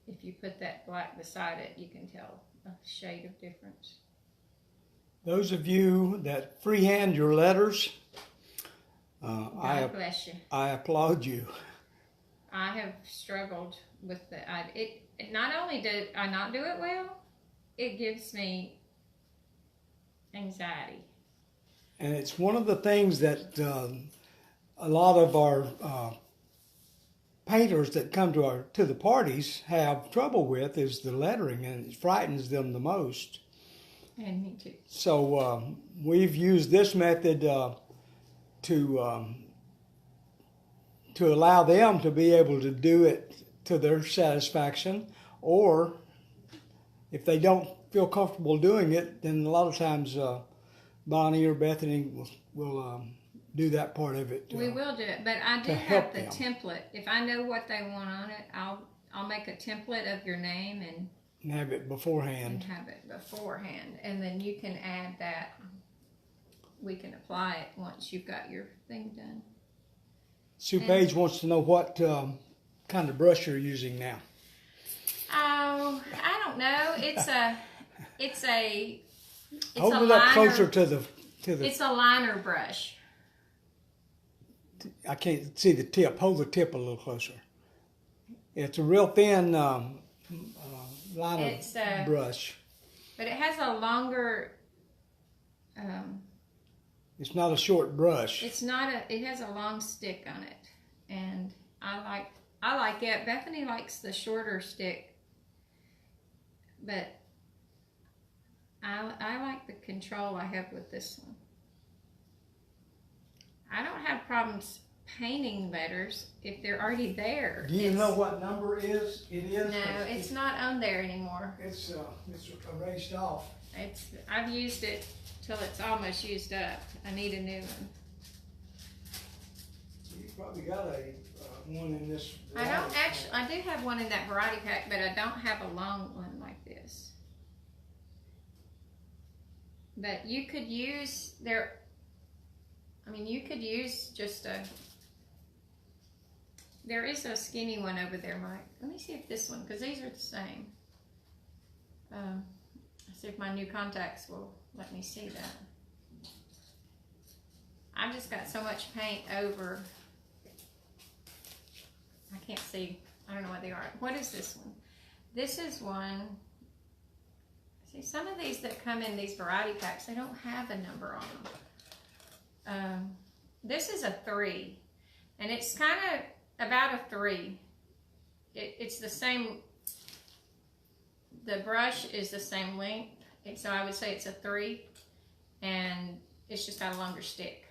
if you put that black beside it, you can tell a shade of difference. Those of you that freehand your letters, God bless you. I applaud you. I have struggled with it. Not only did I not do it well, it gives me anxiety. And it's one of the things that a lot of our painters that come to the parties have trouble with is the lettering, and it frightens them the most. And me too. So we've used this method to allow them to be able to do it to their satisfaction, or if they don't feel comfortable doing it, then a lot of times Bonnie or Bethany will do that part of it. We will do it, but I do have the template. If I know what they want on it, I'll make a template of your name and have it beforehand. And then you can add that. We can apply it once you've got your thing done. Sue Page wants to know what kind of brush you're using now. Oh, I don't know. Hold it up closer to the. It's a liner brush. I can't see the tip. Hold the tip a little closer. It's a real thin liner brush. But it has a longer. It's not a short brush. It's not it has a long stick on it, and I like it. Bethany likes the shorter stick, but I like the control I have with this one. I don't have problems painting letters if they're already there. Do you know what number it is? No, it's not on there anymore. It's erased off. I've used it till it's almost used up. I need a new one. You probably got one in this. I don't actually. I do have one in that variety pack, but I don't have a long one like this. But you could use you could use just there is a skinny one over there, Mike. Let me see if this one, because these are the same. See if my new contacts will let me see that. I've just got so much paint over. I can't see. I don't know what they are. What is this one? This is one. See, some of these that come in these variety packs, they don't have a number on them. This is a 3, and it's kind of about a 3. It's the same. The brush is the same length, and so I would say it's a 3, and it's just got a longer stick.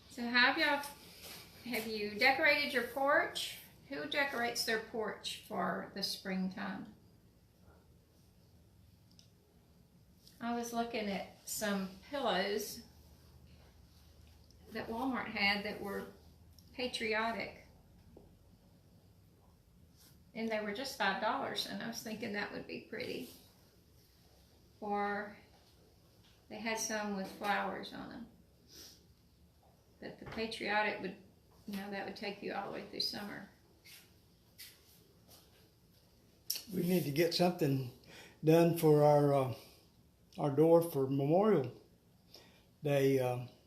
So have you decorated your porch? Who decorates their porch for the springtime? I was looking at some pillows that Walmart had that were patriotic. and they were just $5, and I was thinking that would be pretty. Or they had some with flowers on them. But the patriotic would, that would take you all the way through summer. We need to get something done for our door for Memorial Day.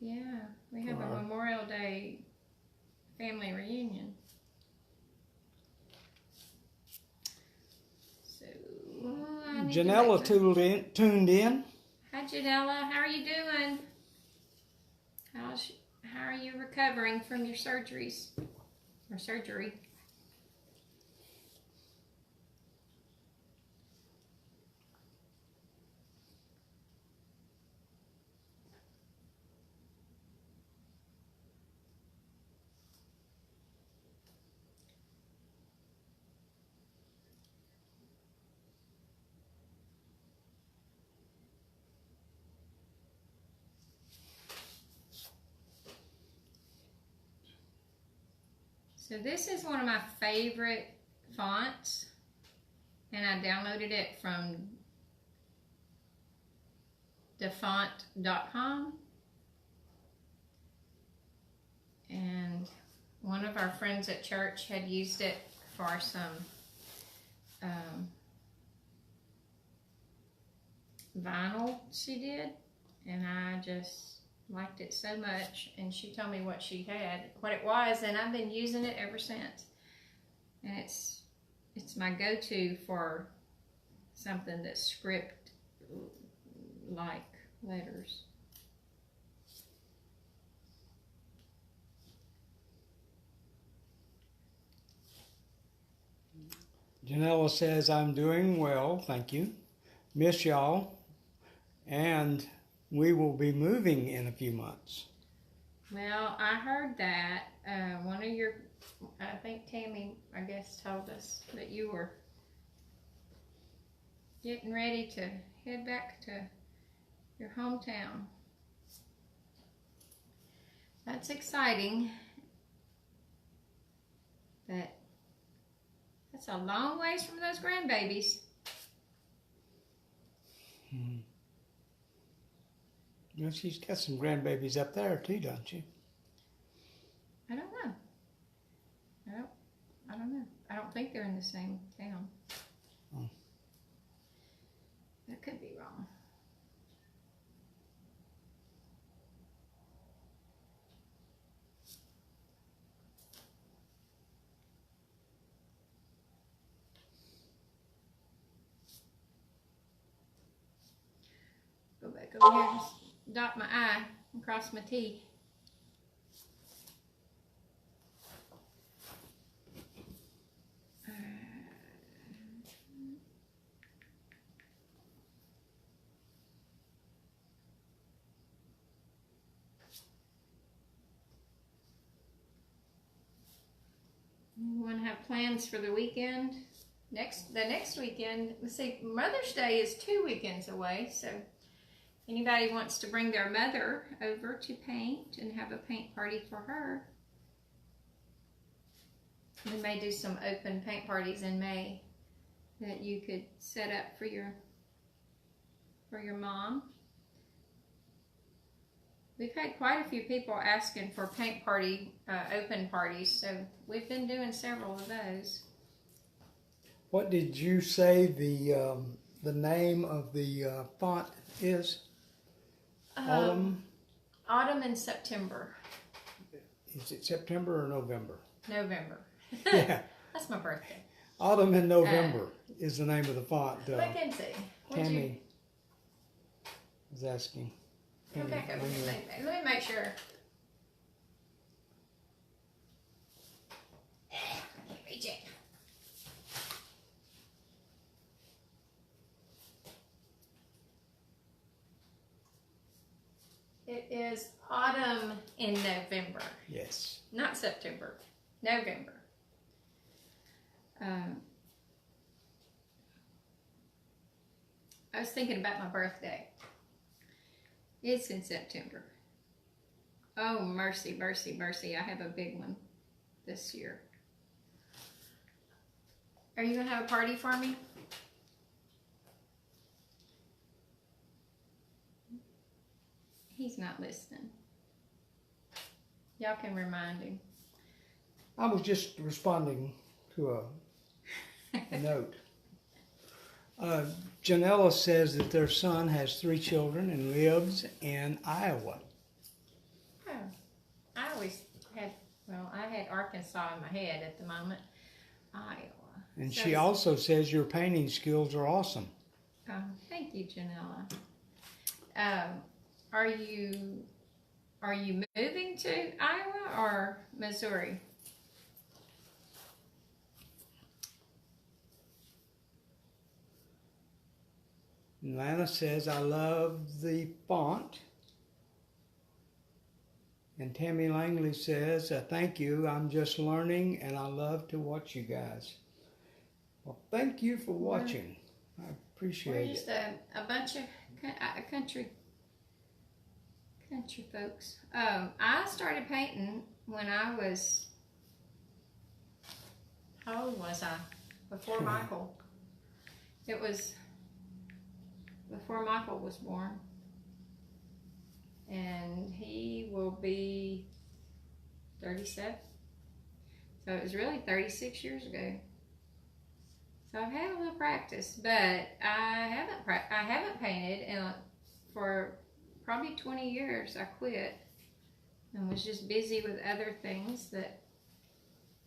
Yeah, we have a Memorial Day family reunion. So, Janella tuned in. Hi, Janella. How are you doing? How are you recovering from your surgeries or surgery? So this is one of my favorite fonts, and I downloaded it from defont.com, and one of our friends at church had used it for some vinyl she did, and I just liked it so much, and she told me what it was, and I've been using it ever since. And it's my go-to for something that's script like letters. Janella says, I'm doing well, thank you. Miss y'all. And we will be moving in a few months. Well, I heard that. One of your, I think Tammy, I guess, told us that you were getting ready to head back to your hometown. That's exciting. But that's a long ways from those grandbabies. Well, she's got some grandbabies up there too, don't she? I don't know. I don't know. I don't think they're in the same town. Oh. That could be wrong. Go back over here and dot my I and cross my T. Anyone have plans for the weekend? The next weekend, let's see, Mother's Day is 2 weekends away, so anybody wants to bring their mother over to paint and have a paint party for her. We may do some open paint parties in May that you could set up for your mom. We've had quite a few people asking for paint party open parties, so we've been doing several of those. What did you say the name of the font is? Autumn? Autumn and September. Is it September or November? November. Yeah. That's my birthday. Autumn and November is the name of the font. Mackenzie. Tammy was asking. Go back over here. Let me make sure. I can't reach it. It is autumn in November. Yes. Not September. November. I was thinking about my birthday. It's in September. Oh, mercy, mercy, mercy. I have a big one this year. Are you gonna have a party for me? He's not listening. Y'all can remind him. I was just responding to a note. Janella says that their son has 3 children and lives in Iowa. Oh, I always had, well, I had Arkansas in my head at the moment. Iowa. And So she also says your painting skills are awesome. Oh, thank you, Janella. Are you moving to Iowa or Missouri? Lana says, I love the font. And Tammy Langley says, thank you. I'm just learning and I love to watch you guys. Well, thank you for watching. I appreciate it. We're just a bunch of country folks. I started painting when I was, how old was I? Before Michael. It was before Michael was born. And he will be 37. So it was really 36 years ago. So I've had a little practice, but I haven't painted for probably 20 years. I quit and was just busy with other things that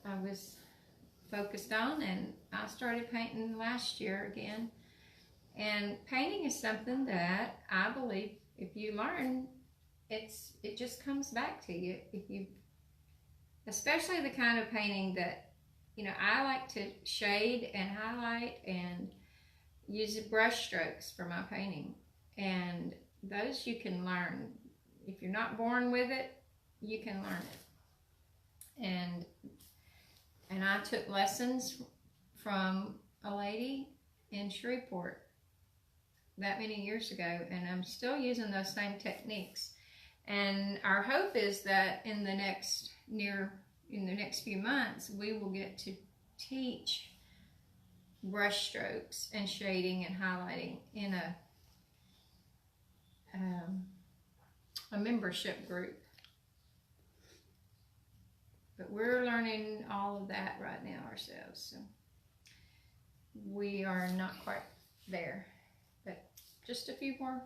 I was focused on, and I started painting last year again. And painting is something that I believe if you learn, it just comes back to you. If you, especially the kind of painting that, you know, I like to shade and highlight and use brush strokes for my painting, and those you can learn. If you're not born with it, you can learn it. And I took lessons from a lady in Shreveport that many years ago, and I'm still using those same techniques. And our hope is that in the next few months, we will get to teach brush strokes and shading and highlighting in a membership group. But we're learning all of that right now ourselves, so we are not quite there. But just a few more,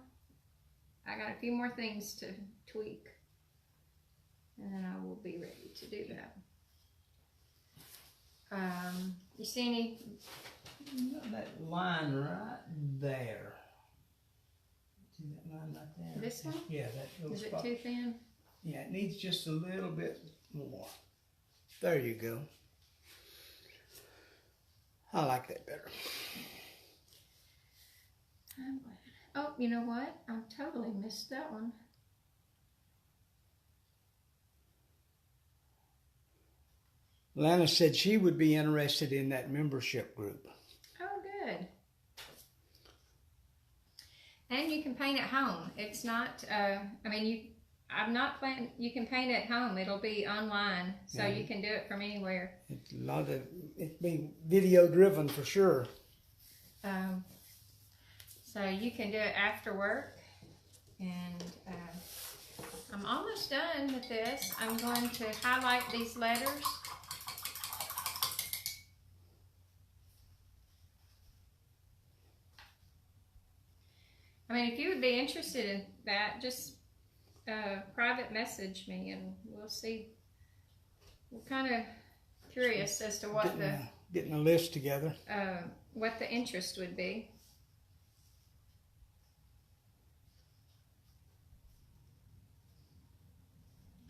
I got a few more things to tweak, and then I will be ready to do that. You see any? That line right there. See that line right there? This one? Yeah, that little Is it spot. too thin? Yeah, it needs just a little bit more. There you go. I like that better. Oh, you know what? I totally missed that one. Lana said she would be interested in that membership group. Oh, good. And you can paint at home. It's not, I'm not planning, you can paint at home. It'll be online, so you can do it from anywhere. It's being video driven for sure. So you can do it after work. And I'm almost done with this. I'm going to highlight these letters. I mean, if you would be interested in that, just private message me and we'll see. We're kind of curious as to what getting a list together. What the interest would be.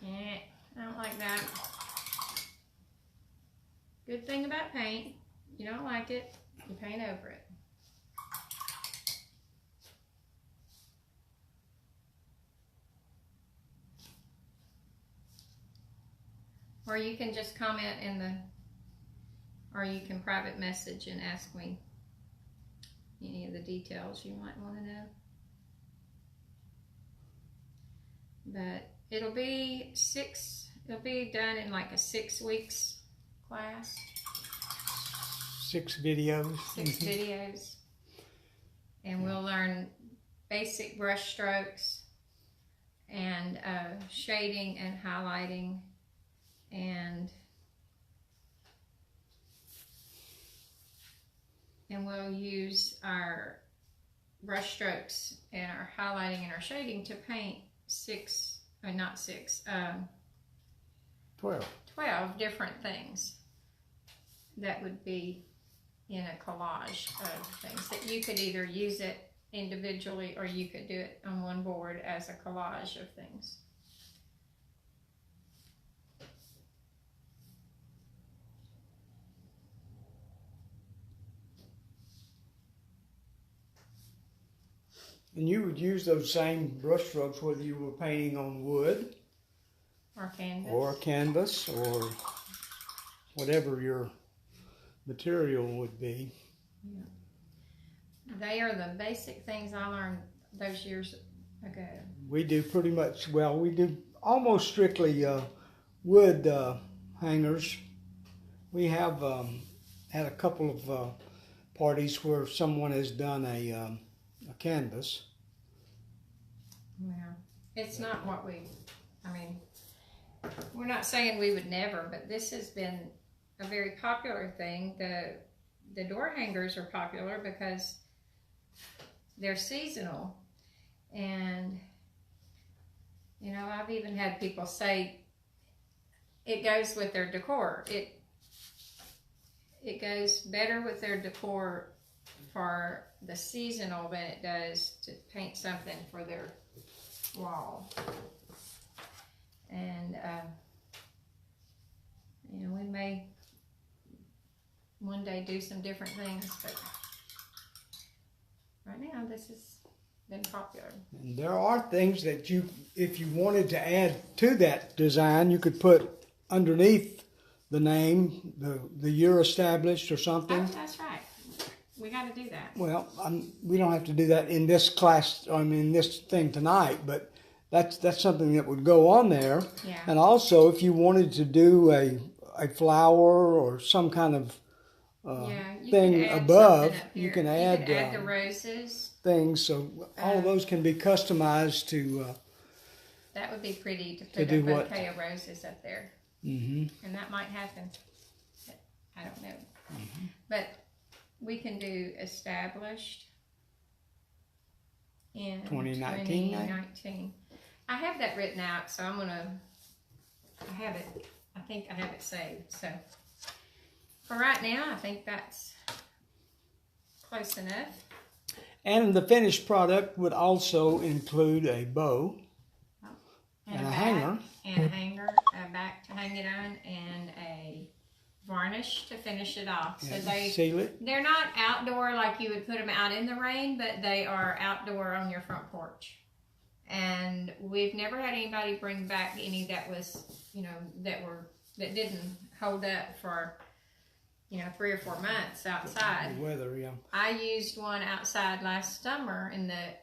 I don't like that. Good thing about paint, you don't like it, you paint over it. Or you can just comment or you can private message and ask me any of the details you might want to know. But it'll be done in like a 6 weeks class. 6 videos. 6 videos. And we'll learn basic brush strokes and shading and highlighting, and we'll use our brush strokes and our highlighting and our shading to paint 12 different things that would be in a collage of things that you could either use it individually or you could do it on one board as a collage of things. And you would use those same brush strokes whether you were painting on wood or canvas or whatever your material would be. Yeah. They are the basic things I learned those years ago. We do pretty much, well, we do almost strictly wood hangers. We have had a couple of parties where someone has done a canvas. Yeah, it's not what we're not saying we would never, but this has been a very popular thing. The door hangers are popular because they're seasonal, and I've even had people say it goes with their decor. It goes better with their decor for the seasonal than it does to paint something for their wall. And we may one day do some different things, but right now this has been popular. And there are things that if you wanted to add to that design, you could put underneath the name, the year established or something. Oh, that's right. We got to do that. Well, we don't have to do that in this class, this thing tonight, but that's something that would go on there. Yeah. And also, if you wanted to do a flower or some kind of thing above, you can add the roses. Things. So all of those can be customized to. That would be pretty to put a bouquet of roses up there. Mm-hmm. And that might happen. I don't know. Mm-hmm. But we can do established in 2019. I have that written out, so I think I have it saved. So for right now, I think that's close enough. And the finished product would also include a bow and a hanger. And a hanger, a back to hang it on, and a varnish to finish it off. So they seal it. They're not outdoor like you would put them out in the rain, but they are outdoor on your front porch. And we've never had anybody bring back any that was, that didn't hold up for 3 or 4 months outside. The weather, yeah. I used one outside last summer in the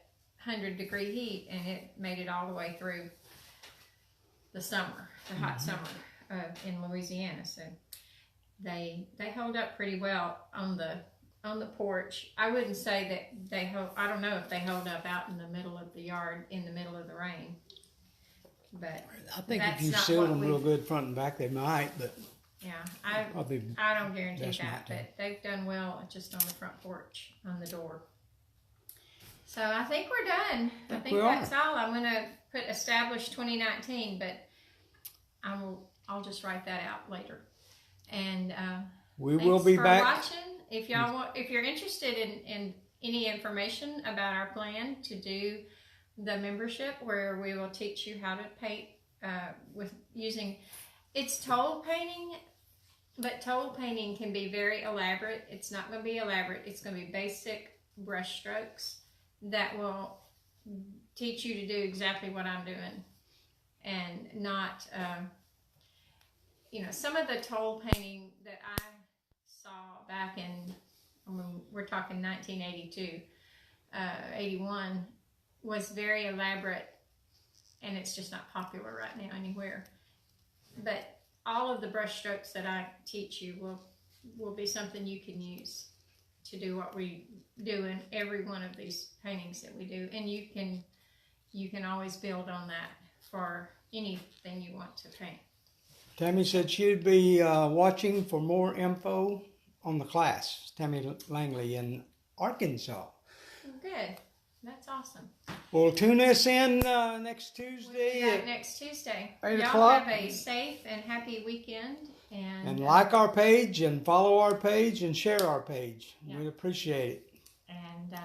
100-degree heat, and it made it all the way through the summer, the hot summer in Louisiana. So they hold up pretty well on the porch. I wouldn't say that they hold. I don't know if they hold up out in the middle of the yard in the middle of the rain. But I think if you seal them real good front and back, they might. But yeah, I don't guarantee that. But they've done well just on the front porch on the door. So I think we're done. I think that's all. I'm going to put established 2019, but I'll just write that out later. And we will be back. Thanks for watching. If you're interested in any information about our plan to do the membership, where we will teach you how to paint it's told painting, but told painting can be very elaborate. It's not going to be elaborate. It's going to be basic brush strokes that will teach you to do exactly what I'm doing, and not, some of the told painting that I saw back in, we're talking 1982, 81, was very elaborate, and it's just not popular right now anywhere. But all of the brush strokes that I teach you will will be something you can use to do what we do in every one of these paintings that we do. And you can always build on that for anything you want to paint. Tammy said she'd be watching for more info on the class. Tammy Langley in Arkansas. Good. That's awesome. Well, tune us in next We'll Tuesday do that at next Tuesday. 8 Y'all o'clock. have a safe and happy weekend. And like our page and follow our page and share our page. Yeah. We'd appreciate it. And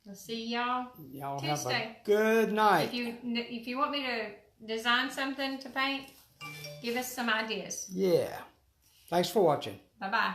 we'll see y'all Y'all Tuesday. have a good night. If you want me to design something to paint, give us some ideas. Yeah. Thanks for watching. Bye-bye.